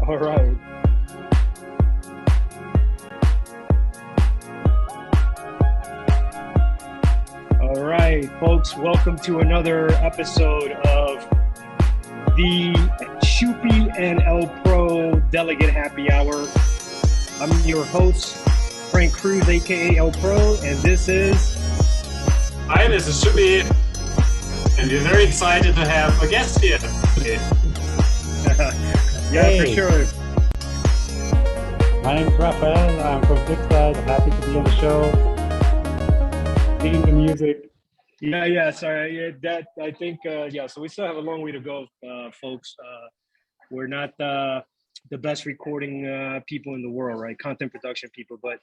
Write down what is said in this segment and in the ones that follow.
All right. All right, folks, welcome to another episode of the Schuppi ElPro Delegate Happy Hour. I'm your host, Frank Cruz, aka ElPro, and this is... Hi, this is Shuppi, and we're very excited to have a guest here today. Yeah, hey. For sure. My name is Raphael. I'm from Flipside. Happy to be on the show. Digging the music. Yeah. Sorry. Yeah, that I think. So we still have a long way to go, folks. We're not the best recording people in the world, right? Content production people, but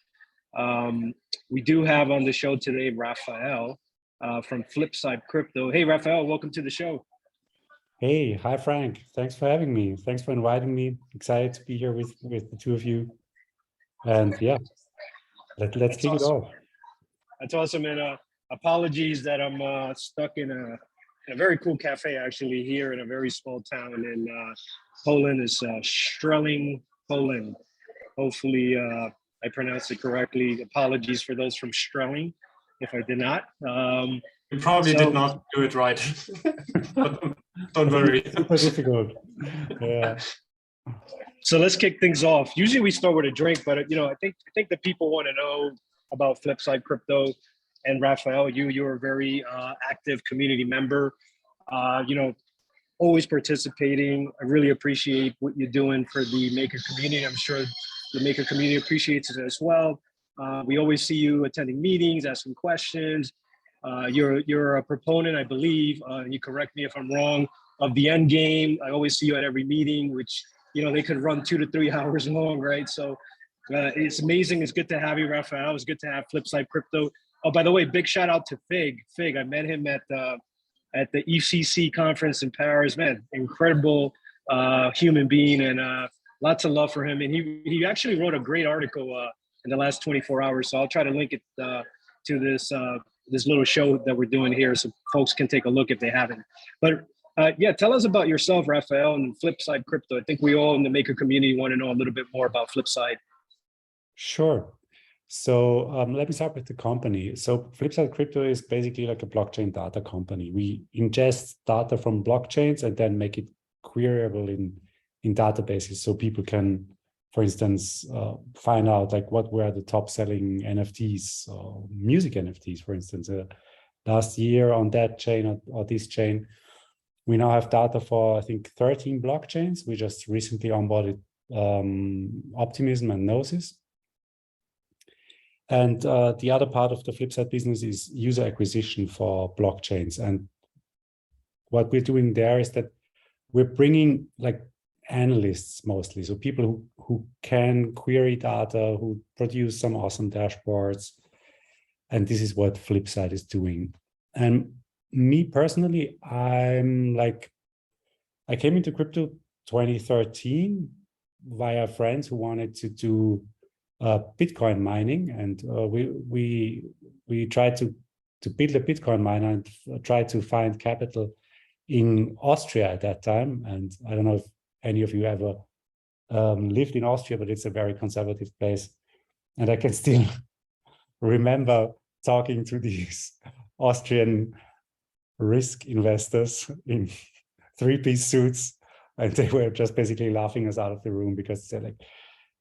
we do have on the show today Raphael from Flipside Crypto. Hey, Raphael, welcome to the show. Hey, hi Frank. Thanks for having me. Thanks for inviting me. Excited to be here with the two of you. And yeah, let's kick it off. That's awesome, and apologies that I'm stuck in a very cool cafe actually here in a very small town in Poland. Is Strzelecin, Poland. Hopefully I pronounced it correctly. Apologies for those from Strzelecin if I did not. You probably did not do it right. Don't worry. Super difficult. Yeah. So let's kick things off. Usually we start with a drink, but I think the people want to know about Flipside Crypto. And Raphael, you're a very active community member. Always participating. I really appreciate what you're doing for the Maker community. I'm sure the Maker community appreciates it as well. We always see you attending meetings, asking questions. You're a proponent, I believe, and you correct me if I'm wrong, of the EndGame. I always see you at every meeting, which they could run 2 to 3 hours long, right? So it's amazing. It's good to have you, Raphael. It's good to have Flipside Crypto. Oh, by the way, big shout out to Fig. I met him at the EthCC conference in Paris. Man, incredible human being, and lots of love for him. And he actually wrote a great article in the last 24 hours. So I'll try to link it to this little show that we're doing here, so folks can take a look if they haven't. But yeah, tell us about yourself, Raphael, and Flipside Crypto. I think we all in the Maker community want to know a little bit more about Flipside. Sure. So let me start with the company. So Flipside Crypto is basically like a blockchain data company. We ingest data from blockchains and then make it queryable in databases, so people can, for instance, find out like what were the top selling NFTs or music NFTs, for instance. Last year on that chain or this chain, we now have data for, I think, 13 blockchains. We just recently onboarded Optimism and Gnosis. And the other part of the Flipside business is user acquisition for blockchains. And what we're doing there is that we're bringing like analysts mostly, so people who can query data, who produce some awesome dashboards. And this is what Flipside is doing. And me personally, I came into crypto 2013 via friends who wanted to do Bitcoin mining, and we tried to build a Bitcoin miner and try to find capital in Austria at that time. And I don't know if any of you ever lived in Austria, but it's a very conservative place. And I can still remember talking to these Austrian risk investors in 3-piece suits, and they were just basically laughing us out of the room because they're like,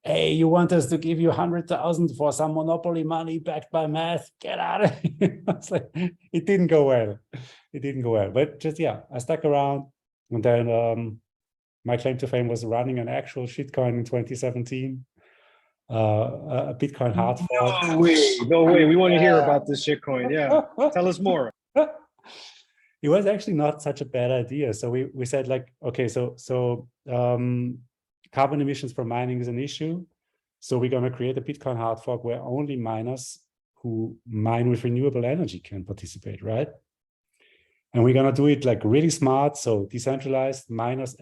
hey, you want us to give you 100,000 for some monopoly money backed by math? Get out of here. I was like, it didn't go well. It didn't go well. But just, yeah, I stuck around. And then my claim to fame was running an actual shitcoin in 2017, a Bitcoin hard fork. No way. We want to hear about this shitcoin. Yeah. Tell us more. It was actually not such a bad idea. So we said like, okay, so carbon emissions from mining is an issue. So we're going to create a Bitcoin hard fork where only miners who mine with renewable energy can participate, right? And we're going to do it like really smart. So decentralized, miners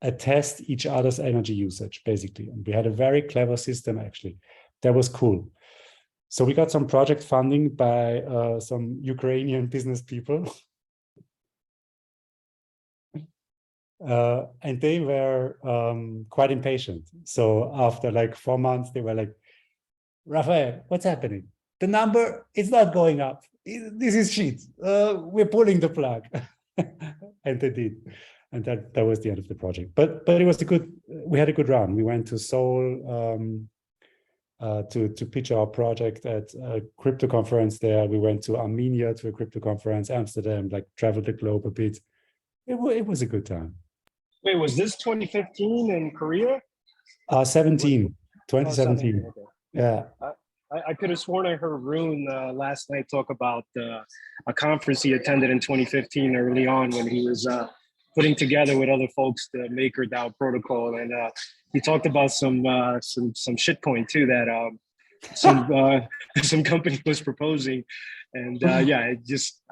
attest each other's energy usage, basically. And we had a very clever system, actually. That was cool. So we got some project funding by some Ukrainian business people. And they were quite impatient. So after like 4 months, they were like, Raphael, what's happening? The number is not going up. This is shit. We're pulling the plug. And they did. And that was the end of the project. But it was we had a good run. We went to Seoul to pitch our project at a crypto conference there. We went to Armenia to a crypto conference, Amsterdam, like traveled the globe a bit. It was a good time. Wait, was this 2015 in Korea? 2017. Okay. Yeah. I could have sworn I heard Rune last night talk about a conference he attended in 2015 early on when he was putting together with other folks the MakerDAO protocol, and he talked about some shitcoin too that some company was proposing, and yeah,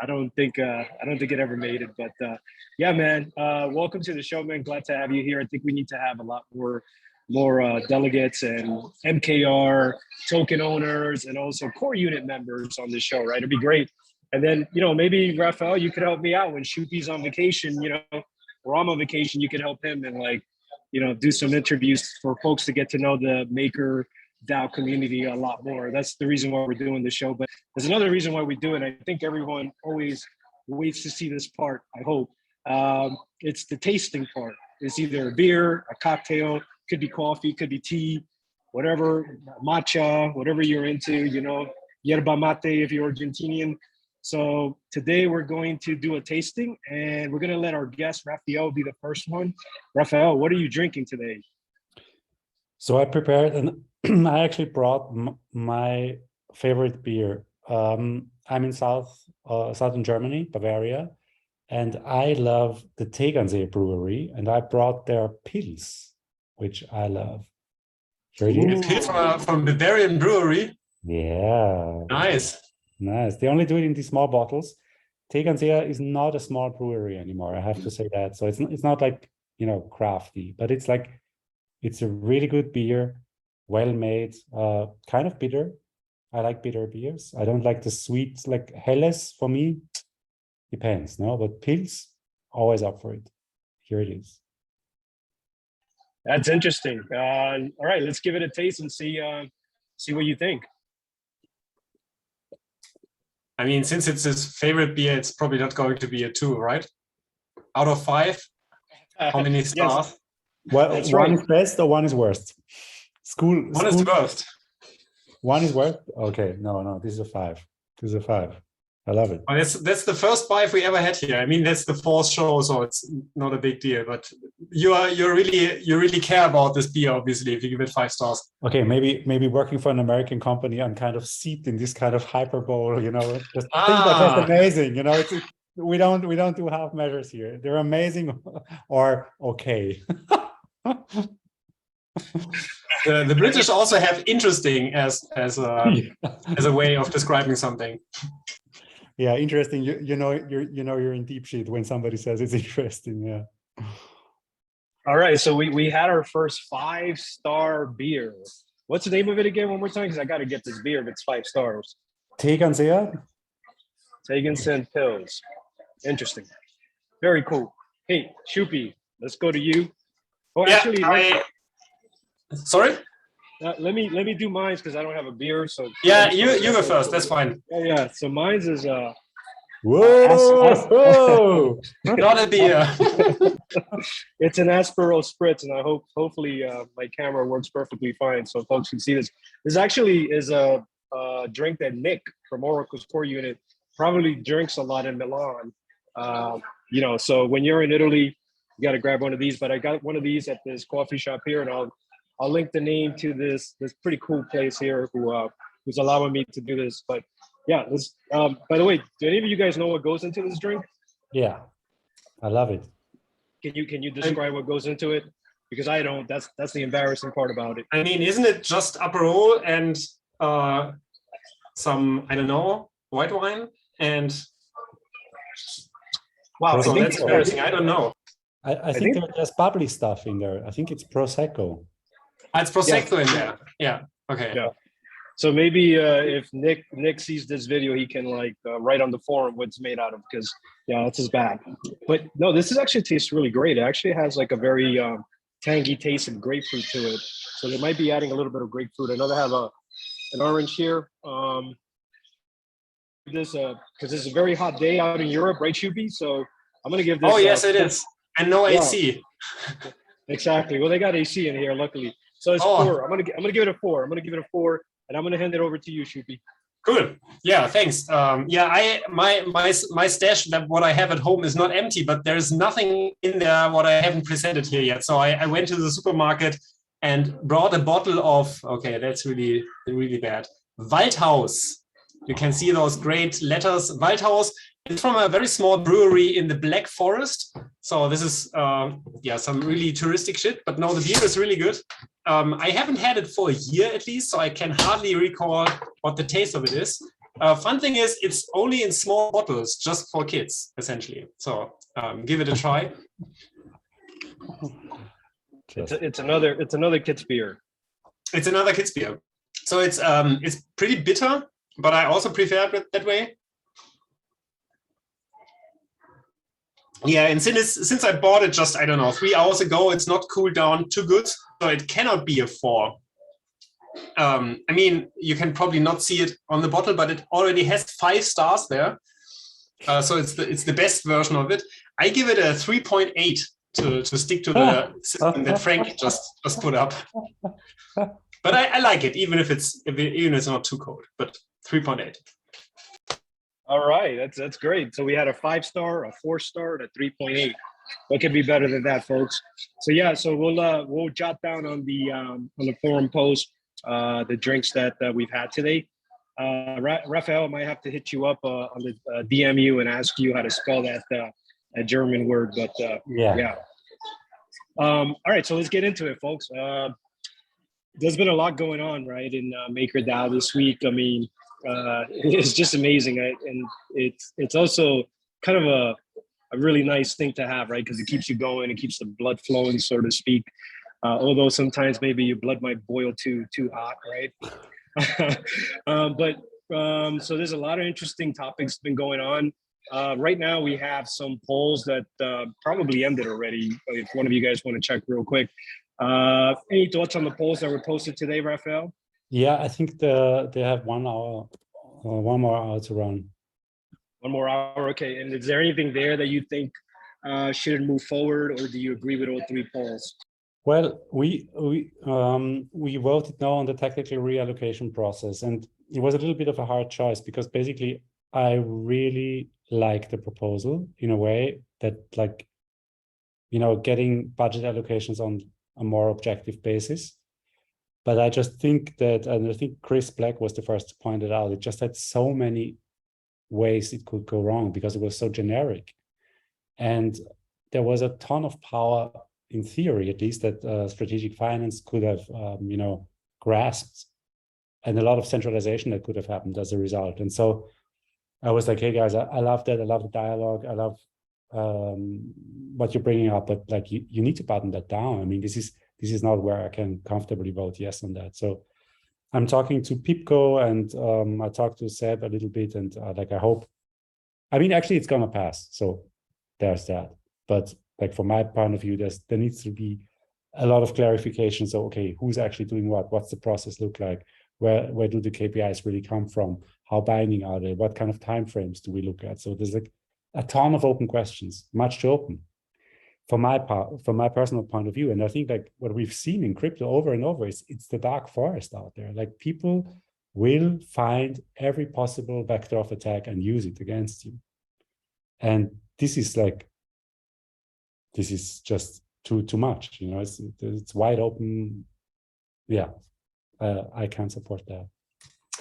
I don't think it ever made it, but yeah, man, welcome to the show, man. Glad to have you here. I think we need to have a lot more delegates and MKR token owners and also core unit members on this show, right? It'd be great. And then, maybe Raphael, you could help me out when Shuppi's on vacation, or I'm on vacation, you could help him and do some interviews for folks to get to know the MakerDAO community a lot more. That's the reason why we're doing the show. But there's another reason why we do it. I think everyone always waits to see this part, I hope. It's the tasting part. It's either a beer, a cocktail, could be coffee, could be tea, whatever, matcha, whatever you're into, yerba mate if you're Argentinian. So today we're going to do a tasting, and we're going to let our guest Raphael be the first one. Raphael, what are you drinking today? So I prepared, and I actually brought my favorite beer. I'm in southern Germany, Bavaria, and I love the Tegernseer Brewery, and I brought their Pils, which I love. It's from Bavarian Brewery. Yeah. Nice. They only do it in these small bottles. Tegernseer is not a small brewery anymore. I have to say that. So it's not like, crafty, but it's a really good beer, well made, kind of bitter. I like bitter beers. I don't like the sweet, like Helles for me. Depends, no? But Pils, always up for it. Here it is. That's interesting. All right, let's give it a taste and see what you think. I mean, since it's his favorite beer, it's probably not going to be a 2, right? Out of 5, how many stars? Yes. Well, That's one right. is best or one is worst? One is the worst. One is worst? Okay, no, this is a 5. This is a 5. I love it. Well, that's the first 5 we ever had here. I mean, that's the 4th show, so it's not a big deal. But you really care about this beer, obviously, if you give it 5 stars. Okay, maybe working for an American company, I'm kind of seeped in this kind of hyperbole. Just think that that's amazing. We don't do half measures here. They're amazing or okay. The British also have interesting as a way of describing something. Yeah, interesting. You're in deep shit when somebody says it's interesting. Yeah. All right, so we had our first 5-star beer. What's the name of it again? One more time, because I got to get this beer if it's 5 stars. Tegernseer. Tegernseer Pils. Interesting. Very cool. Hey, Shuppi, let's go to you. Oh, Yeah, actually, sorry. Let me do mine because I don't have a beer. So Yeah, you go first. That's fine. Yeah. So mine's is Whoa! Not a beer. It's an Aperol Spritz, and I hopefully my camera works perfectly fine so folks can see this. This actually is a drink that Nick from Oracle's core unit probably drinks a lot in Milan. So when you're in Italy, you got to grab one of these. But I got one of these at this coffee shop here, and I'll link the name to this pretty cool place here who's allowing me to do this. But yeah, this. By the way, do any of you guys know what goes into this drink? Yeah, I love it. Can you describe what goes into it? Because I don't. That's the embarrassing part about it. I mean, isn't it just Aperol and some, I don't know, white wine? And Wow, so that's embarrassing. I don't know. I think there's bubbly stuff in there. I think it's Prosecco. It's Prosecco in there. Yeah. Okay. Yeah. So maybe if Nick sees this video, he can write on the forum what it's made out of, because Yeah, that's as bad. But no, this is actually tastes really great. It actually has like a very tangy taste and grapefruit to it. So they might be adding a little bit of grapefruit. I know they have an orange here. This because it's a very hot day out in Europe, right, Shuppi? So I'm gonna give this. Oh yes, it is, and no AC. Exactly. Well, they got AC in here, luckily. So it's 4. I'm gonna give it a 4. I'm gonna give it a 4, and I'm gonna hand it over to you, Shuppi. Cool. Yeah, thanks. Yeah, my stash, that what I have at home is not empty, but there's nothing in there what I haven't presented here yet. So I went to the supermarket and brought a bottle of, okay, that's really, really bad, Waldhaus. You can see those great letters, Waldhaus. It's from a very small brewery in the Black Forest. So this is, yeah, some really touristic shit, but no, the beer is really good. I haven't had it for a year at least, so I can hardly recall what the taste of it is. Fun thing is, it's only in small bottles, just for kids, essentially. So give it a try. It's another kid's beer. It's another kid's beer. So it's pretty bitter, but I also prefer it that way. Yeah, and since I bought it just, I don't know, 3 hours ago, it's not cooled down too good, so it cannot be a 4. I mean, you can probably not see it on the bottle, but it already has 5 stars there. So it's the best version of it. I give it a 3.8 to stick to the system that Frank just put up. But I like it, even if it's not too cold. But 3.8. All right, that's great. So we had a 5-star, a 4-star, and a 3.8. What could be better than that, folks? So yeah, so we'll jot down on the forum post the drinks that we've had today. Raphael, I might have to hit you up on the DM you and ask you how to spell that German word. But yeah. All right, so let's get into it, folks. There's been a lot going on, right, in MakerDAO this week. I mean, it's just amazing, right? And it's also kind of a really nice thing to have, right? Because it keeps you going, it keeps the blood flowing, so to speak. Although sometimes maybe your blood might boil too hot, right? So there's a lot of interesting topics been going on. Right now we have some polls that probably ended already. If one of you guys want to check real quick. Any thoughts on the polls that were posted today, Raphael? Yeah, I think they have 1 hour, 1 more hour to run. 1 more hour, okay. And is there anything there that you think should move forward, or do you agree with all 3 polls? Well, we voted no on the technical reallocation process, and it was a little bit of a hard choice because basically I really like the proposal in a way that, like, you know, getting budget allocations on a more objective basis. But I just think that, and I think Chris Black was the first to point it out, it just had so many ways it could go wrong because it was so generic. And there was a ton of power, in theory at least, that strategic finance could have, you know, grasped, and a lot of centralization that could have happened as a result. And so I was like, hey guys, I love that. I love the dialogue. I love what you're bringing up, but like you need to button that down. I mean, this is not where I can comfortably vote yes on that. So I'm talking to Pipco, and I talked to Seb a little bit, and like I hope, I mean, actually it's gonna pass. So there's that. But like from my point of view, there needs to be a lot of clarification. So okay, who's actually doing what? What's the process look like? Where do the KPIs really come from? How binding are they? What kind of timeframes do we look at? So there's like a ton of open questions, much to open. From my personal point of view, and I think like what we've seen in crypto over and over is it's the dark forest out there. Like people will find every possible vector of attack and use it against you. And this is just too much. You know, it's wide open. Yeah, I can't support that.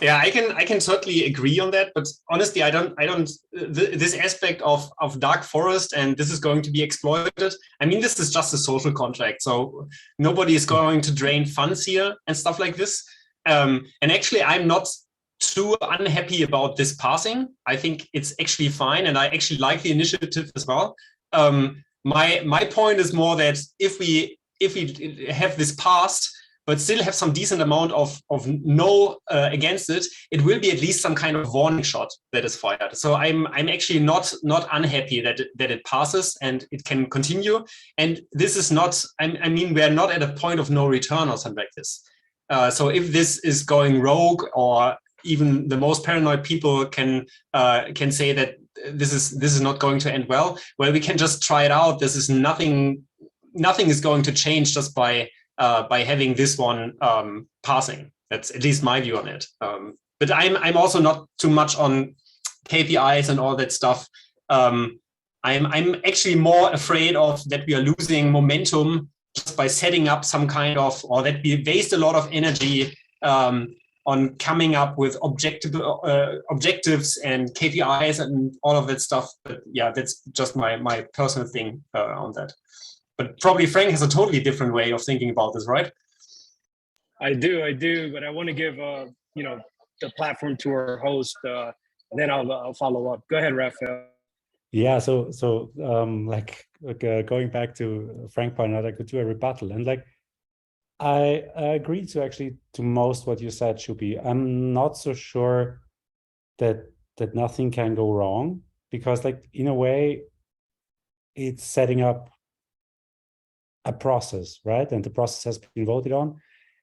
Yeah, I can certainly agree on that, but honestly, I don't. This aspect of dark forest and this is going to be exploited. I mean, this is just a social contract, so nobody is going to drain funds here and stuff like this. And actually, I'm not too unhappy about this passing. I think it's actually fine, and I actually like the initiative as well. My point is more that if we have this passed, but still have some decent amount of no against it, it will be at least some kind of warning shot that is fired. So I'm actually not unhappy that it passes and it can continue. And this is not, I mean, we're not at a point of no return or something like this. So if this is going rogue, or even the most paranoid people can say that this is not going to end well, we can just try it out. This is nothing is going to change just by having this one passing. That's at least my view on it. But I'm also not too much on KPIs and all that stuff. I'm actually more afraid of that we are losing momentum just by setting up some kind of, or that we waste a lot of energy on coming up with objectives and KPIs and all of that stuff. But yeah, that's just my personal thing on that. But probably Frank has a totally different way of thinking about this, right? I do, but I want to give the platform to our host, and then I'll follow up. Go ahead, Raphael. Yeah, so going back to Frank point out, I could do a rebuttal, and I agree to most what you said, Shuppi. I'm not so sure that nothing can go wrong, because in a way, it's setting up a process, right? And the process has been voted on.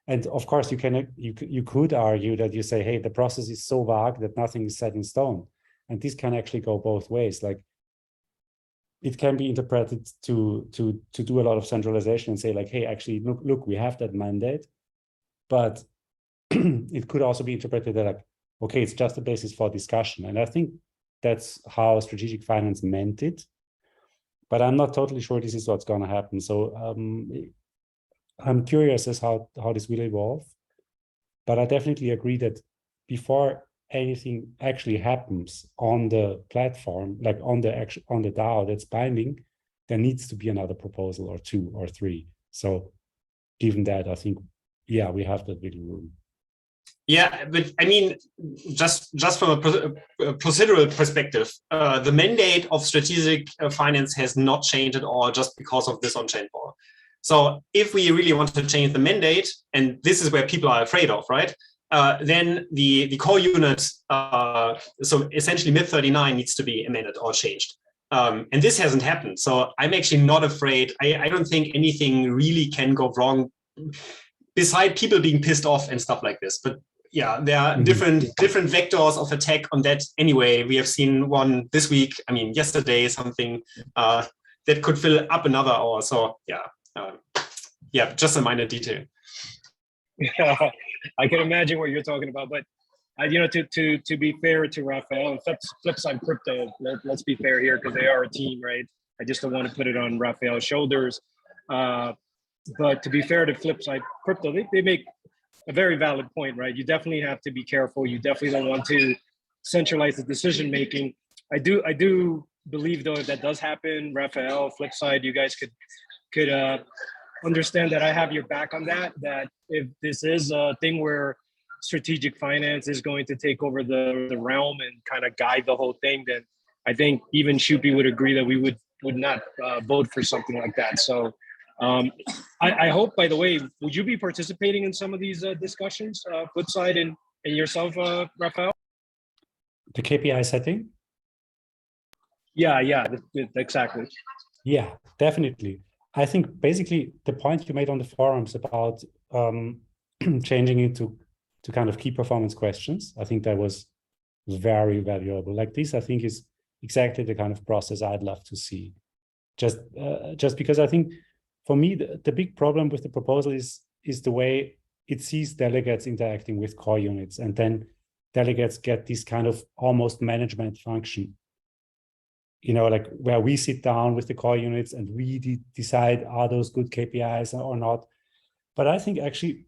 And of course, you could argue that you say, hey, the process is so vague that nothing is set in stone. And this can actually go both ways. It can be interpreted to do a lot of centralization and say hey, actually, look, we have that mandate. But it could also be interpreted that okay, it's just a basis for discussion. And I think that's how strategic finance meant it. But I'm not totally sure this is what's going to happen. So I'm curious as how this will evolve. But I definitely agree that before anything actually happens on the platform, on the DAO that's binding, there needs to be another proposal or two or three. So given that, I think, yeah, we have that wiggle room. Yeah, but I mean, just from a procedural perspective, the mandate of strategic finance has not changed at all just because of this on-chain ball. So if we really want to change the mandate, and this is where people are afraid of, right? Then the core unit, so essentially MIP39 needs to be amended or changed. And this hasn't happened. So I'm actually not afraid. I don't think anything really can go wrong beside people being pissed off and stuff like this. But yeah, there are different vectors of attack on that anyway. We have seen one this week, I mean, yesterday, something that could fill up another hour. So yeah, just a minor detail. I can imagine what you're talking about, but to be fair to Raphael, Flipside Crypto, let's be fair here, because they are a team, right? I just don't want to put it on Raphael's shoulders. But to be fair to Flipside Crypto, they make a very valid point, right? You definitely have to be careful. You definitely don't want to centralize the decision making. I do believe, though, if that does happen, Raphael, Flipside, you guys could understand that I have your back on that. That if this is a thing where strategic finance is going to take over the realm and kind of guide the whole thing, then I think even Shuppi would agree that we would not vote for something like that. So I hope, by the way, would you be participating in some of these discussions, Flipside and yourself, Raphael? The KPI setting? Yeah, exactly. Yeah, definitely. I think basically the point you made on the forums about changing it to kind of key performance questions, I think that was very valuable. This, I think, is exactly the kind of process I'd love to see. Just because I think, for me, the big problem with the proposal is the way it sees delegates interacting with core units, and then delegates get this kind of almost management function. Where we sit down with the core units and we decide, are those good KPIs or not? But I think actually,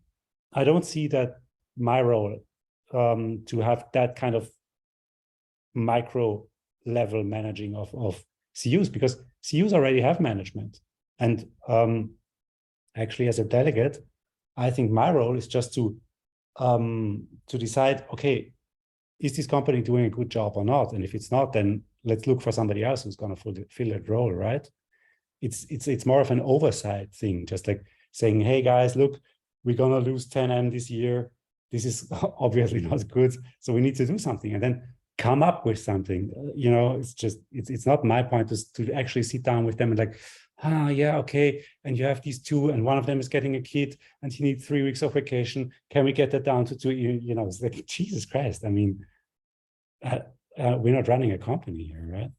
I don't see that my role to have that kind of micro level managing of CUs, because CUs already have management. And actually, as a delegate, I think my role is just to decide, okay, is this company doing a good job or not? And if it's not, then let's look for somebody else who's going to fill that role, right? It's more of an oversight thing, just saying, hey guys, look, we're going to lose 10M this year. This is obviously not good. So we need to do something and then come up with something. You know, it's not my point to actually sit down with them and like, yeah, okay. And you have these two, and one of them is getting a kid and he needs 3 weeks of vacation. Can we get that down to 2? You know, it's like, Jesus Christ. I mean, we're not running a company here, right?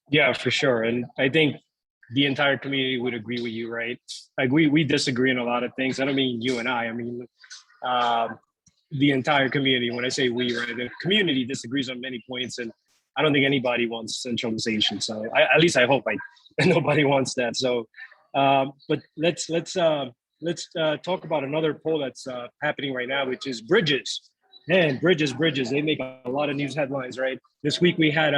Yeah, for sure. And I think the entire community would agree with you, right? Like we disagree on a lot of things. I don't mean you and I mean, the entire community. When I say we, right, the community disagrees on many points, and I don't think anybody wants centralization. So at least I hope nobody wants that. So, but let's talk about another poll that's happening right now, which is bridges. Man, bridges. They make a lot of news headlines, right? This week we had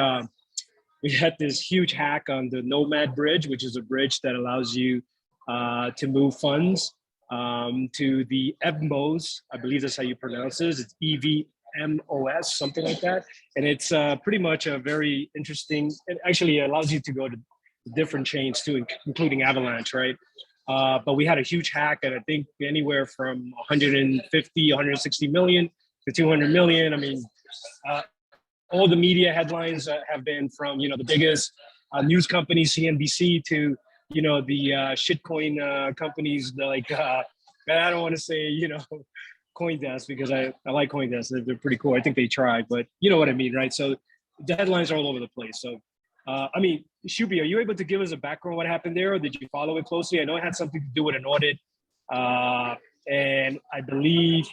this huge hack on the Nomad bridge, which is a bridge that allows you to move funds to the ETHPoW. I believe that's how you pronounce it. It's EVMOS, something like that. And it's pretty much a very interesting, it actually allows you to go to different chains too, including Avalanche, right? But we had a huge hack, and I think anywhere from 150, 160 million to 200 million. I mean, all the media headlines have been from, you know, the biggest news companies, CNBC, to, you know, the shitcoin companies, like, I don't want to say, you know, CoinDesk, because I like CoinDesk. They're pretty cool. I think they tried, but you know what I mean, right? So the headlines are all over the place. So, I mean, Shuppi, are you able to give us a background what happened there, or did you follow it closely? I know it had something to do with an audit, and I believe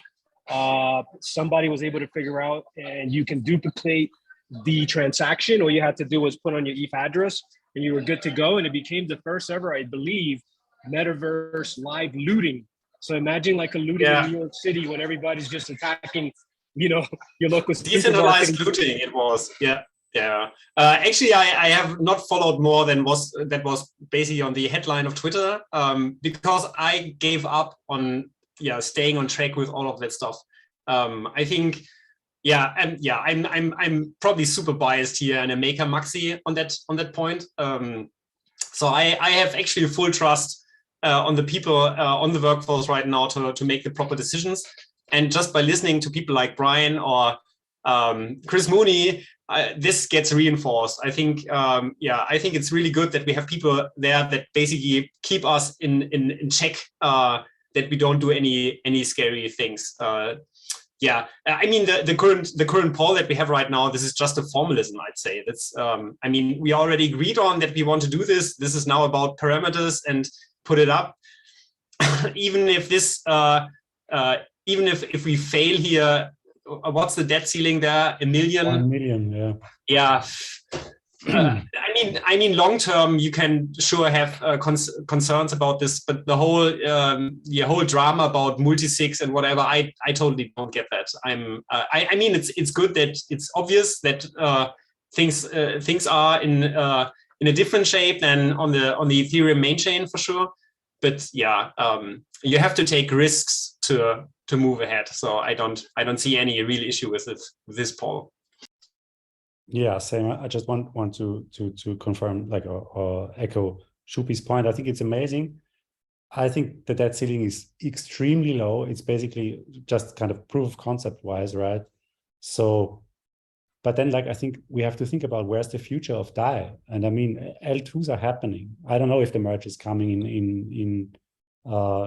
somebody was able to figure out, and you can duplicate the transaction. All you had to do was put on your ETH address, and you were good to go. And it became the first ever, I believe, Metaverse live looting. So imagine like a looting in New York City when everybody's just attacking, you know, your local decentralized looting. It was, yeah. Actually, I have not followed more than that was basically on the headline of Twitter, because I gave up on staying on track with all of that stuff. I think, I'm probably super biased here and a maker maxi on that point. So I have actually full trust on the people on the workforce right now to make the proper decisions. And just by listening to people like Brian or Chris Mooney, this gets reinforced. I think, I think it's really good that we have people there that basically keep us in check, that we don't do any scary things. I mean, the current poll that we have right now, this is just a formalism, I'd say. That's, I mean, we already agreed on that we want to do this. This is now about parameters and put it up. Even if this, even if we fail here, what's the debt ceiling there? 1 million? 1 million, yeah. I mean, long term, you can sure have concerns about this, but the whole drama about multi-sigs and whatever, I totally don't get that. I mean, it's good that it's obvious that things are in a different shape than on the Ethereum main chain for sure. But you have to take risks to move ahead. So I don't see any real issue with this poll. Yeah, same. I just want to confirm, like, or echo Shuppi's point. I think it's amazing. I think the debt ceiling is extremely low. It's basically just kind of proof of concept wise, right? So, but then, like, I think we have to think about where's the future of DAI. And I mean, L2s are happening. I don't know if the merge is coming in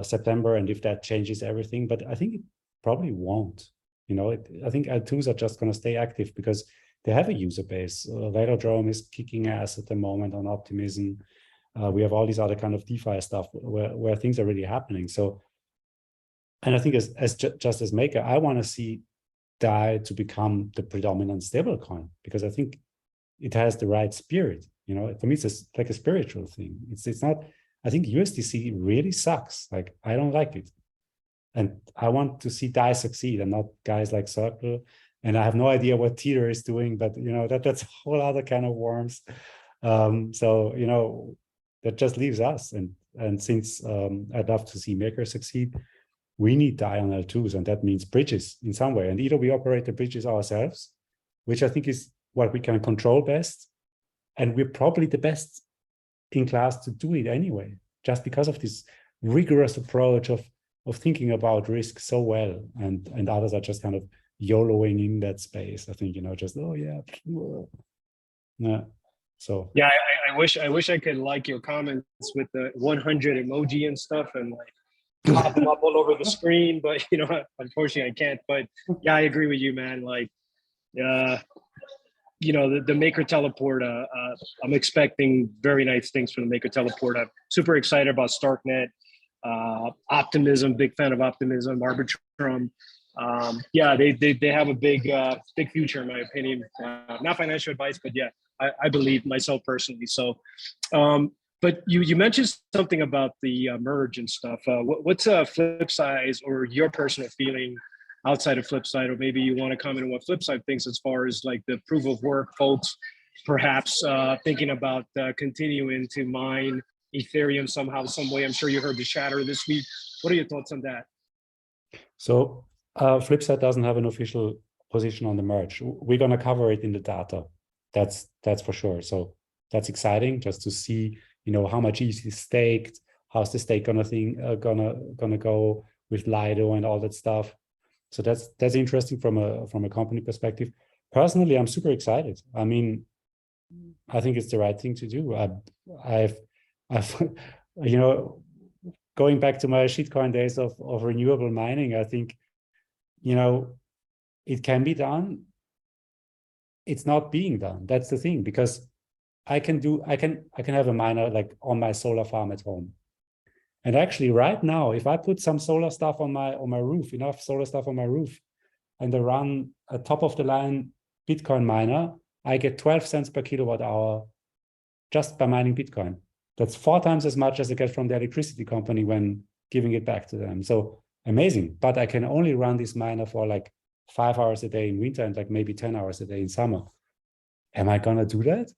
September and if that changes everything, but I think it probably won't. You know, I think L2s are just going to stay active because they have a user base. Velodrome is kicking ass at the moment on Optimism. We have all these other kind of DeFi stuff where things are really happening. So, and I think just as maker, I want to see DAI to become the predominant stablecoin because I think it has the right spirit. You know, for me, it's like a spiritual thing. It's not. I think USDC really sucks. Like, I don't like it, and I want to see DAI succeed, and not guys like Circle. And I have no idea what Tether is doing, but you know that's a whole other kind of worms. So you know that just leaves us. And since I'd love to see Maker succeed, we need DAI on L2s, and that means bridges in some way. And either we operate the bridges ourselves, which I think is what we can control best, and we're probably the best in class to do it anyway, just because of this rigorous approach of of thinking about risk so well, and others are just kind of YOLOing in that space. I think, just, oh yeah. Yeah. So yeah, I wish I could like your comments with the 100 emoji and stuff and like pop them up all over the screen, but unfortunately I can't. But yeah, I agree with you, man. Like, the Maker Teleport. I'm expecting very nice things from the Maker Teleport. I'm super excited about Starknet, Optimism. Big fan of Optimism, Arbitrum. Yeah, they have a big future in my opinion. Not financial advice, but yeah, I believe myself personally. So, but you mentioned something about the merge and stuff. What's Flipside or your personal feeling outside of Flipside, or maybe you want to comment on what Flipside thinks as far as like the proof of work folks, perhaps thinking about continuing to mine Ethereum somehow, some way. I'm sure you heard the chatter this week. What are your thoughts on that? So Flipside doesn't have an official position on the merge. We're going to cover it in the data. That's for sure. So that's exciting just to see, how much is staked, how's the stake gonna go with Lido and all that stuff. So that's interesting from a company perspective. Personally, I'm super excited. I mean, I think it's the right thing to do. I've going back to my shitcoin days of renewable mining, I think, it can be done. It's not being done. That's the thing, because I can have a miner like on my solar farm at home. And actually right now, if I put some solar stuff on my roof, enough solar stuff on my roof, and I run a top of the line Bitcoin miner, I get 12 cents per kilowatt hour just by mining Bitcoin. That's 4 times as much as I get from the electricity company when giving it back to them. So amazing. But I can only run this miner for like 5 hours a day in winter and like maybe 10 hours a day in summer. Am I gonna do that?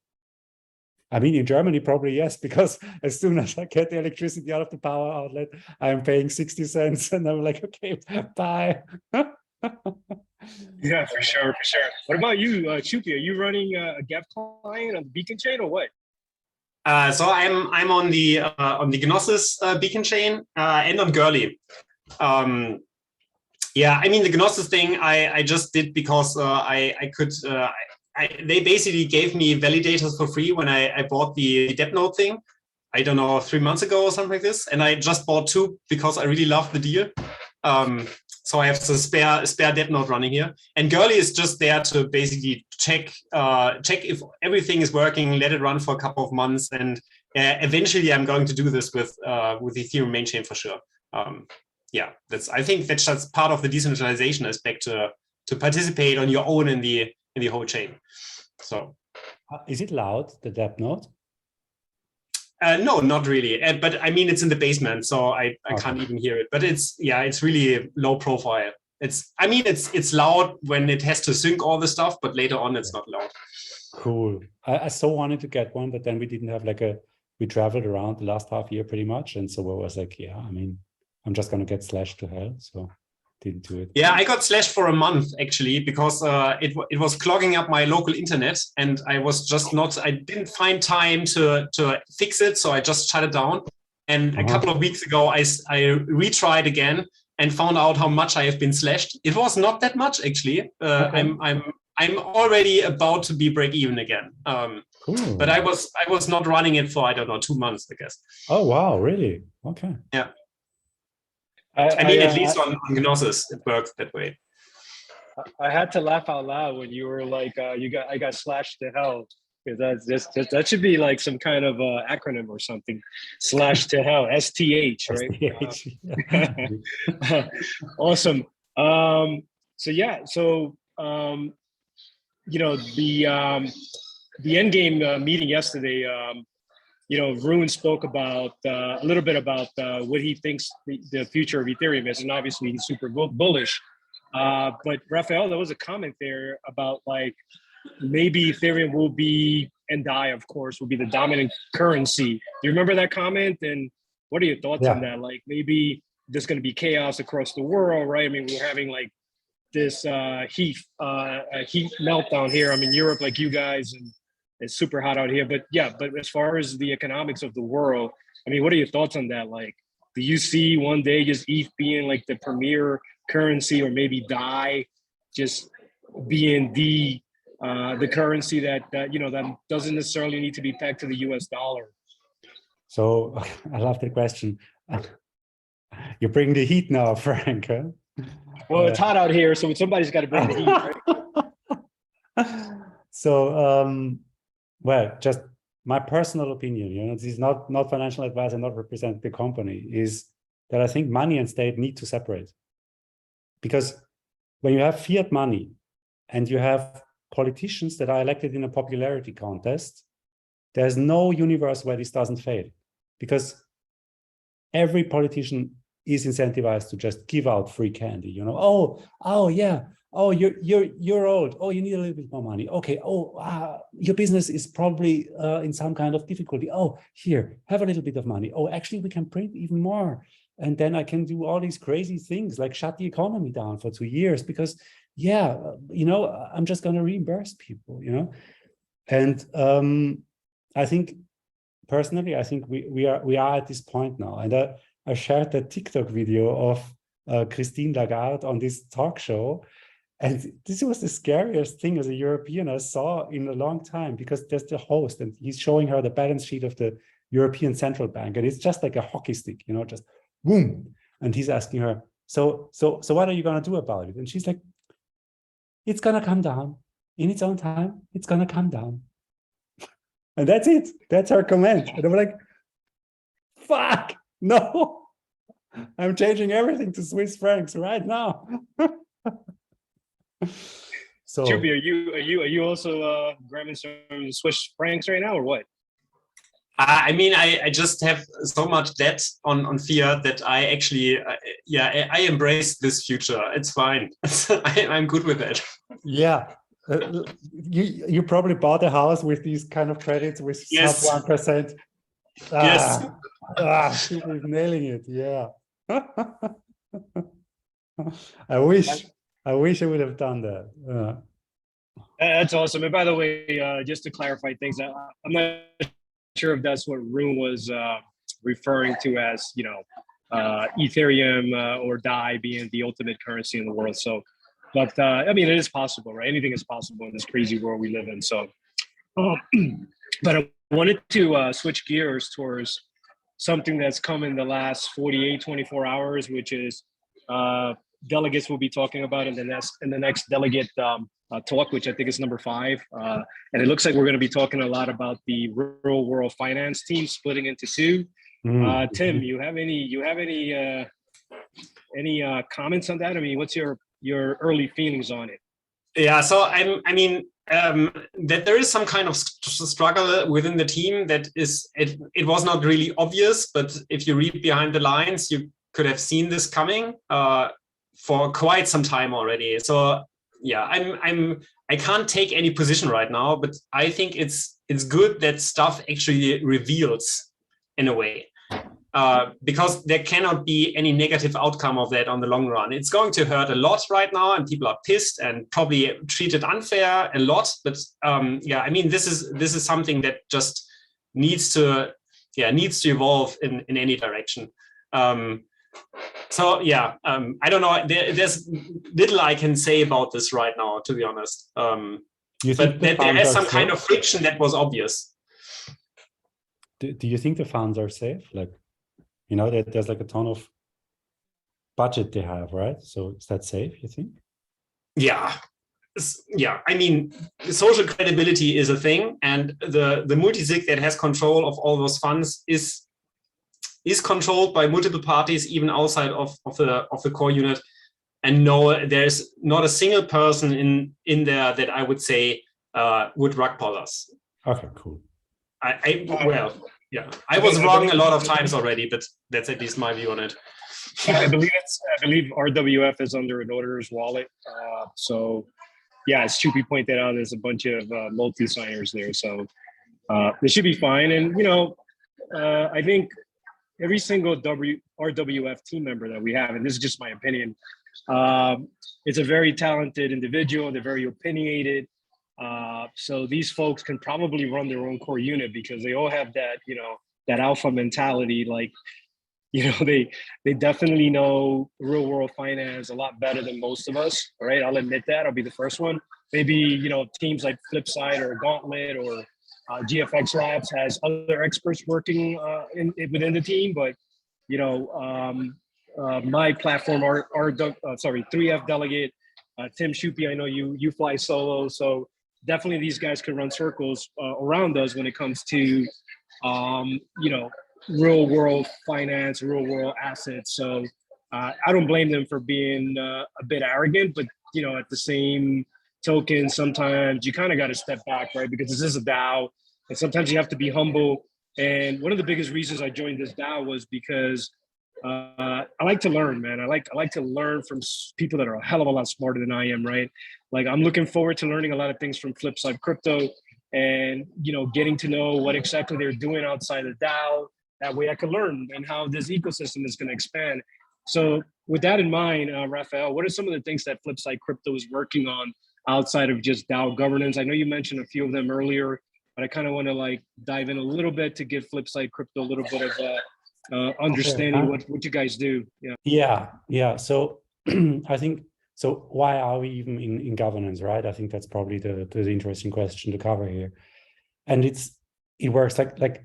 I mean, in Germany, probably yes, because as soon as I get the electricity out of the power outlet, I'm paying 60 cents and I'm like, okay, bye. Yeah, for sure. What about you, Shuppi? Are you running a Geth client on the Beacon chain or what? So I'm on the Gnosis beacon chain and on Girly. Yeah, I mean the Gnosis thing I just did because I could. They basically gave me validators for free when I bought the Debt Note thing. I don't know, 3 months ago or something like this, and I just bought 2 because I really love the deal. So I have the spare Debt Note running here, and Girly is just there to basically check if everything is working, let it run for a couple of months, and eventually I'm going to do this with Ethereum main chain for sure. Yeah, I think that's just part of the decentralization aspect to participate on your own in the whole chain. So, is it loud, the Debt Note? No, not really. But I mean, it's in the basement, so I can't even hear it. But it's really low profile. It's loud when it has to sync all the stuff, but later on it's not loud. Cool. I so wanted to get one, but then we didn't have we traveled around the last half year pretty much, and so I was like, yeah, I mean, I'm just gonna get slashed to hell, so didn't do it. Yeah, I got slashed for a month actually because it was clogging up my local internet, and I was just I didn't find time to fix it, so I just shut it down. And a couple of weeks ago, I retried again and found out how much I have been slashed. It was not that much actually. Okay. I'm already about to be break even again. Cool. But I was not running it for, I don't know, 2 months, I guess. Oh wow, really? Okay. Yeah. I mean, at least on Gnosis, it works that way. I had to laugh out loud when you were like, I got slashed to hell. Because that should be like some kind of acronym or something. Slash to hell, STH, right? STH. Awesome. So yeah, the EndGame meeting yesterday, Rune spoke about a little bit about what he thinks the future of Ethereum is, and obviously he's super bullish. But Raphael, there was a comment there about like maybe Ethereum will be, EndDAI, of course, will be the dominant currency. Do you remember that comment? And what are your thoughts on that? Like maybe there's going to be chaos across the world, right? I mean, we're having like this heat meltdown here. I'm in Europe, like you guys, and it's super hot out here. But yeah, but as far as the economics of the world, I mean, what are your thoughts on that? Like, Do you see one day just ETH being like the premier currency, or maybe DAI just being the currency that that doesn't necessarily need to be pegged to the US dollar? So I love the question. You bring the heat now, Frank. Huh? Well, it's hot out here, so somebody's got to bring the heat, right? So, well, just my personal opinion, this is not financial advice and not represent the company, is that I think money and state need to separate. Because when you have fiat money and you have politicians that are elected in a popularity contest, there's no universe where this doesn't fail. Because every politician is incentivized to just give out free candy, oh yeah, oh you're old, oh you need a little bit more money, okay, oh your business is probably in some kind of difficulty, oh here, have a little bit of money, oh actually we can print even more, and then I can do all these crazy things like shut the economy down for 2 years because I'm just going to reimburse people, and I think personally, I think we are at this point now, and I shared that TikTok video of Christine Lagarde on this talk show, and this was the scariest thing as a European I saw in a long time, because there's the host and he's showing her the balance sheet of the European Central Bank, and it's just like a hockey stick, just boom, and he's asking her, so what are you going to do about it? And she's like, it's going to come down in its own time, it's going to come down. And that's it. That's her comment. And I'm like, fuck, no. I'm changing everything to Swiss francs right now. So Shuppi, are you also grabbing some Swiss francs right now, or what? I mean, I just have so much debt on fiat that I actually, I embrace this future. It's fine. I'm good with that. Yeah. You probably bought a house with these kind of credits with yes. sub 1%. Yes. People nailing it. Yeah. I wish I would have done that. That's awesome. And by the way, just to clarify things, I'm not sure if that's what Rune was referring to as, Ethereum or DAI being the ultimate currency in the world. So, but I mean, it is possible, right? Anything is possible in this crazy world we live in. So, but I wanted to switch gears towards something that's come in the last 24 hours, which is delegates will be talking about in the next delegate talk, which I think is number 5. And it looks like we're going to be talking a lot about the real world finance team splitting into 2. Tim, you have any comments on that? I mean, what's your early feelings on it? Yeah, so I mean that there is some kind of struggle within the team that is it was not really obvious, but if you read behind the lines, you could have seen this coming for quite some time already. So yeah, I can't take any position right now, but I think it's good that stuff actually reveals in a way. Because there cannot be any negative outcome of that on the long run. It's going to hurt a lot right now, and people are pissed and probably treated unfair a lot. But yeah, I mean, this is something that just needs to evolve in any direction. So yeah, I don't know. There's little I can say about this right now, to be honest. But there is some kind of friction that was obvious. Do you think the funds are safe? Like, that there's like a ton of budget they have, right? So is that safe, you think? Yeah. I mean, social credibility is a thing, and the multisig that has control of all those funds is controlled by multiple parties, even outside of the core unit. And no, there's not a single person in there that I would say would rug pull us. Okay, cool. Yeah, I was wrong a lot of times already, but that's at least my view on it. I believe RWF is under an auditor's wallet. So yeah, as Shuppi pointed out, there's a bunch of multi-signers there. So it should be fine. And, I think every single RWF team member that we have, and this is just my opinion, is a very talented individual. They're very opinionated. So these folks can probably run their own core unit because they all have that, that alpha mentality. Like, they definitely know real world finance a lot better than most of us. All right, I'll admit that. I'll be the first one. Maybe teams like Flipside or Gauntlet or GFX Labs has other experts working within the team, but my platform, sorry, 3F Delegate, Tim Shuppi, I know you fly solo, so definitely these guys can run circles around us when it comes to real world finance, real world assets. So I don't blame them for being a bit arrogant, but at the same token, sometimes you kind of got to step back, right? Because this is a DAO, and sometimes you have to be humble. And one of the biggest reasons I joined this DAO was because I like to learn, man. I like to learn from people that are a hell of a lot smarter than I am, right? Like I'm looking forward to learning a lot of things from Flipside Crypto, and getting to know what exactly they're doing outside of DAO. That way I can learn and how this ecosystem is going to expand. So with that in mind, Raphael, what are some of the things that Flipside Crypto is working on outside of just DAO governance? I know you mentioned a few of them earlier, but I kind of want to dive in a little bit to give Flipside Crypto a little bit of understanding what you guys do. Yeah. So I think, so why are we even in governance, right? I think that's probably the interesting question to cover here. And it works like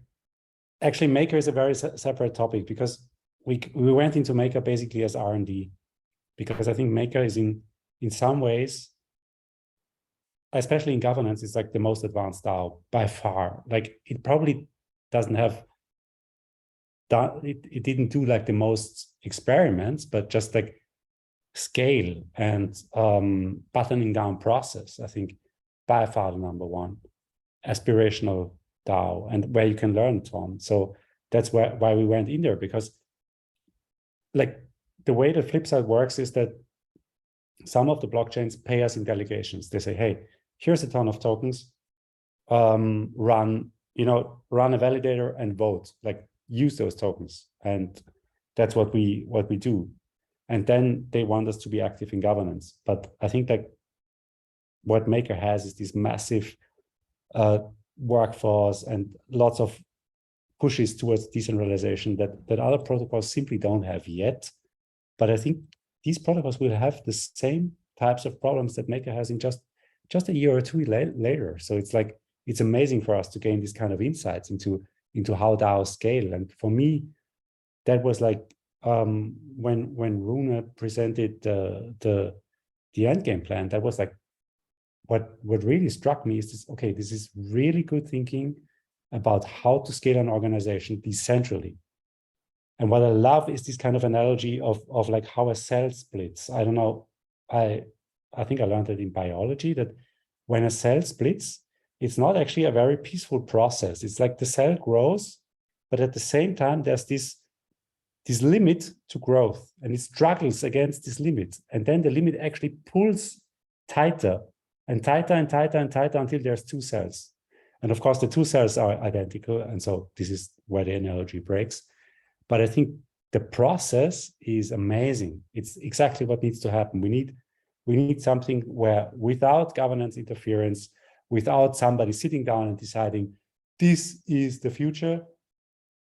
actually Maker is a very separate topic, because we went into Maker basically as R&D, because I think Maker is in some ways, especially in governance, it's like the most advanced DAO by far. Like it probably doesn't have it didn't do like the most experiments, but just like scale and buttoning down process, I think by far the number one aspirational DAO, and where you can learn a ton. So that's why we went in there, because like the way that Flipside works is that some of the blockchains pay us in delegations. They say, hey, here's a ton of tokens, run a validator and vote, like use those tokens. And that's what we do. And then they want us to be active in governance. But I think like what Maker has is this massive workforce and lots of pushes towards decentralization that other protocols simply don't have yet. But I think these protocols will have the same types of problems that Maker has in just a year or two later. So it's like, it's amazing for us to gain these kind of insights into how DAOs scale. And for me, that was like when Rune presented the EndGame plan, that was like what really struck me is this, okay, this is really good thinking about how to scale an organization decentrally. And what I love is this kind of analogy of like how a cell splits. I don't know, I think I learned it in biology, that when a cell splits, it's not actually a very peaceful process. It's like the cell grows, but at the same time, there's this limit to growth, and it struggles against this limit. And then the limit actually pulls tighter and tighter and tighter and tighter until there's two cells. And of course, the two cells are identical. And so this is where the analogy breaks. But I think the process is amazing. It's exactly what needs to happen. We need something where, without governance interference, without somebody sitting down and deciding this is the future,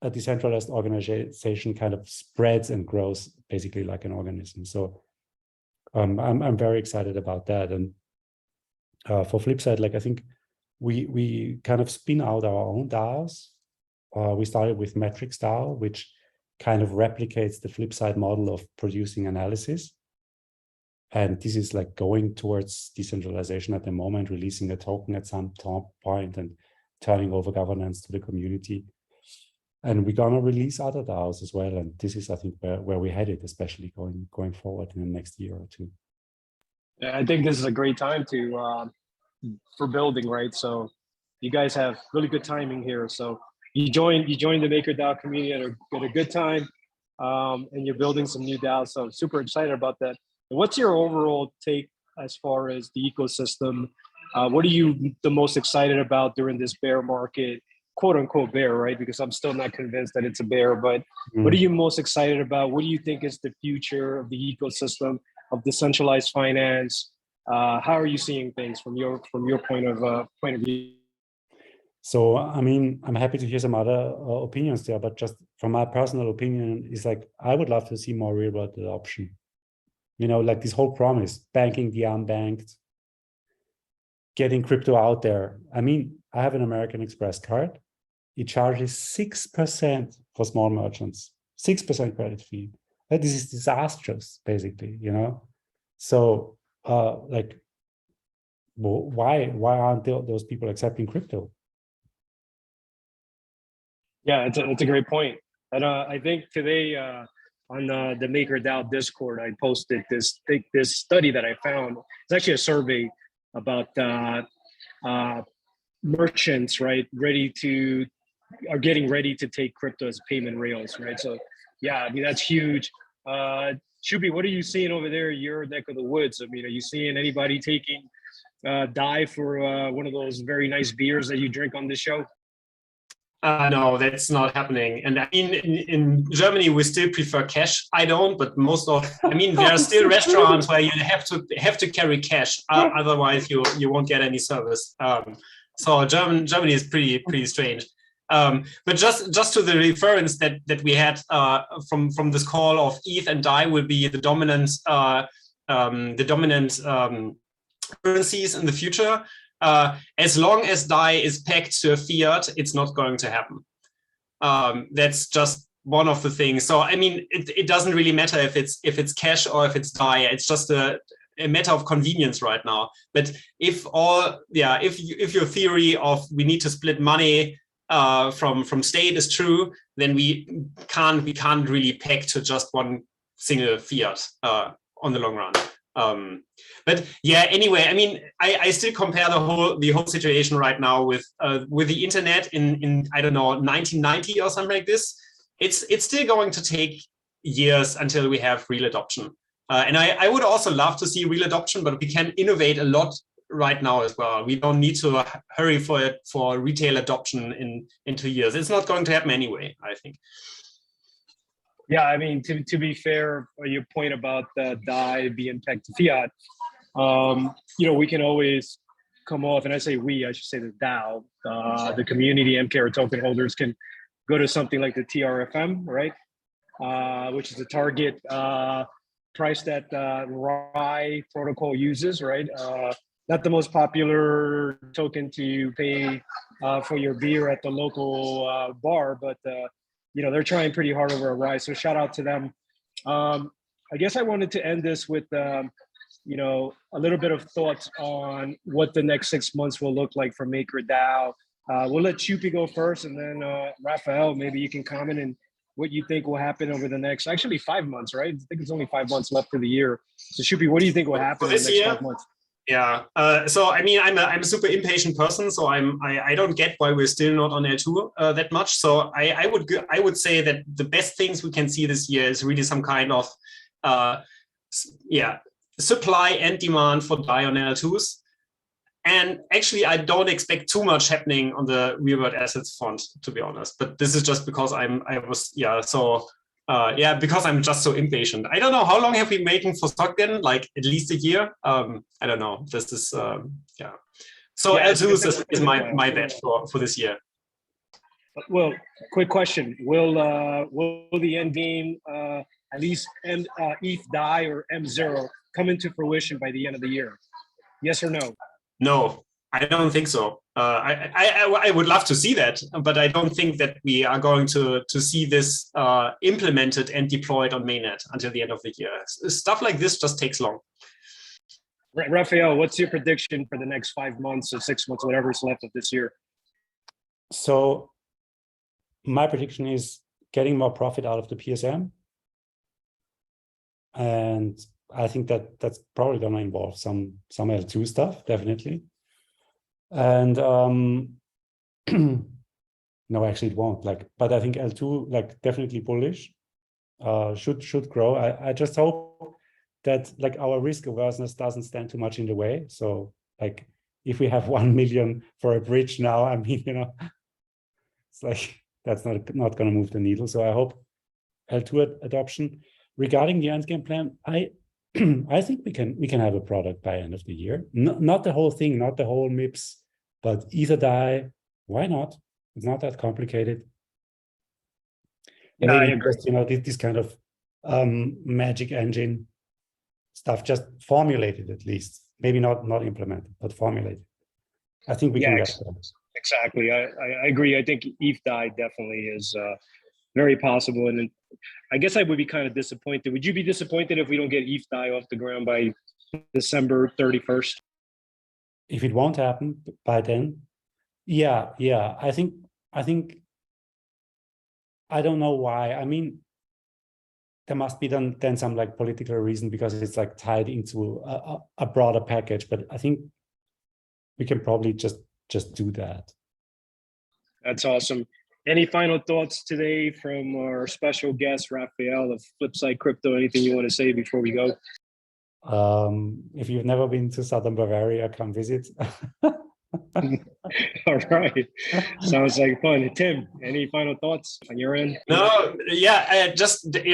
a decentralized organization kind of spreads and grows basically like an organism. So I'm very excited about that. And for Flipside, like I think we kind of spin out our own DAOs. We started with Metrics DAO, which kind of replicates the Flipside model of producing analysis. And this is like going towards decentralization at the moment, releasing a token at some point and turning over governance to the community. And we're gonna release other DAOs as well. And this is, I think, where we headed, especially going forward in the next year or two. Yeah, I think this is a great time for building, right? So you guys have really good timing here. So you joined the MakerDAO community at a good time, and you're building some new DAOs. So I'm super excited about that. What's your overall take as far as the ecosystem? What are you the most excited about during this bear market, quote unquote bear, right? Because I'm still not convinced that it's a bear, but what are you most excited about? What do you think is the future of the ecosystem of decentralized finance? How are you seeing things from your point of view? So, I mean, I'm happy to hear some other opinions there, but just from my personal opinion, is like, I would love to see more real world adoption. You know, like this whole promise, banking the unbanked, getting crypto out there. I mean, I have an American Express card. It charges 6% for small merchants, 6% credit fee. Like, this is disastrous, basically, you know? So, like, why aren't those people accepting crypto? Yeah, it's a great point. And I think today on the MakerDAO Discord, I posted this study that I found. It's actually a survey about merchants, right, are getting ready to take crypto as payment rails, right? So yeah, I mean, that's huge. Shuppi, what are you seeing over there in your neck of the woods? I mean, are you seeing anybody taking DAI for one of those very nice beers that you drink on this show? No, that's not happening. And I mean, in Germany, we still prefer cash. I don't, but I mean, there are still restaurants where you have to carry cash. Otherwise, you won't get any service. So Germany is pretty strange. But just to the reference that we had from this call of ETH and DAI will be the dominant currencies in the future. As long as DAI is pegged to a fiat, it's not going to happen. That's just one of the things. So I mean, it doesn't really matter if it's cash or if it's DAI. It's just a matter of convenience right now. But if your theory of we need to split money from state is true, then we can't really peg to just one single fiat on the long run. But yeah, anyway, I mean, I still compare the whole situation right now with the internet in I don't know 1990 or something like this. It's still going to take years until we have real adoption. And I would also love to see real adoption, but we can innovate a lot right now as well. We don't need to hurry for retail adoption in 2 years. It's not going to happen anyway, I think. Yeah, I mean, to be fair, your point about the DAI being pegged to fiat, you know, we can always come off, and I say we, I should say the DAO, the community MKR token holders can go to something like the TRFM, right? Which is the target price that RAI protocol uses, right? Not the most popular token to pay for your beer at the local bar, but you know, they're trying pretty hard over a RAI. So shout out to them. I guess I wanted to end this with, you know, a little bit of thoughts on what the next 6 months will look like for MakerDAO. We'll let Shuppi go first, and then Raphael, maybe you can comment on what you think will happen over the next, actually 5 months, right? I think it's only 5 months left for the year. So Shuppi, what do you think will happen in the next 5 months? Yeah. So I mean, I'm a super impatient person, so I don't get why we're still not on L2 that much. So I would say that the best things we can see this year is really some kind of supply and demand for DAI on L2s. And actually, I don't expect too much happening on the real world assets front, to be honest. But this is just because because I'm just so impatient. I don't know, how long have we been waiting for Stockton? Like at least a year? I don't know. This is, So L2 is my bet for this year. Well, quick question. Will the EndGame, at least ETHDAI or M0, come into fruition by the end of the year? Yes or no? No, I don't think so. I would love to see that, but I don't think that we are going to see this implemented and deployed on mainnet until the end of the year. Stuff like this just takes long. Raphael, what's your prediction for the next 5 months or 6 months, whatever is left of this year? So my prediction is getting more profit out of the PSM. And I think that's probably going to involve some L2 stuff, definitely. And no, actually it won't. But I think L2 definitely bullish. Should grow. I just hope that our risk averseness doesn't stand too much in the way. So if we have 1 million for a bridge now, I mean, it's that's not going to move the needle. So I hope L2 adoption. Regarding the EndGame plan, I think we can have a product by end of the year. Not the whole thing, not the whole MIPS, but ETHDAI, why not? It's not that complicated. Yeah, I Maybe agree. just, this kind of magic engine stuff, just formulated at least. Maybe not implemented, but formulated. I think we can get there. Exactly. I agree. I think ETHDAI definitely is very possible. And I guess I would be kind of disappointed. Would you be disappointed if we don't get ETHDAI off the ground by December 31st? If it won't happen by then, yeah. I think I don't know why. I mean, there must be then some like political reason, because it's like tied into a broader package. But I think we can probably just do that. That's awesome. Any final thoughts today from our special guest, Raphael of Flipside Crypto? Anything you want to say before we go? If you've never been to Southern Bavaria, come visit. All right. Sounds like fun. Tim, any final thoughts on your end? No, yeah, I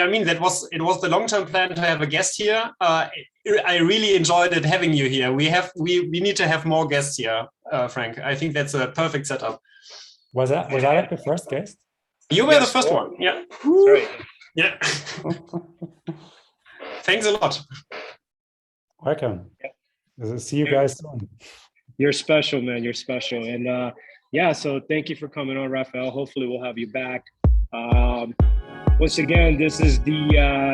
mean, it was the long-term plan to have a guest here. I really enjoyed it having you here. We need to have more guests here, Frank. I think that's a perfect setup. Was I like the first guest? You were the first one. Yeah. That's right. Yeah. Thanks a lot. Welcome. See you guys soon. You're special, man. You're special. And yeah, so thank you for coming on, Raphael. Hopefully we'll have you back. Once again, this is the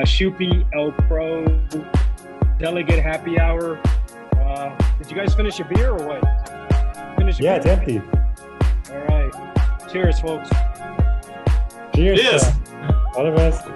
Schuppi ElPro Delegate Happy Hour. Did you guys finish your beer or what? Yeah, it's empty. All right. Cheers, folks. Cheers. Cheers. All the best.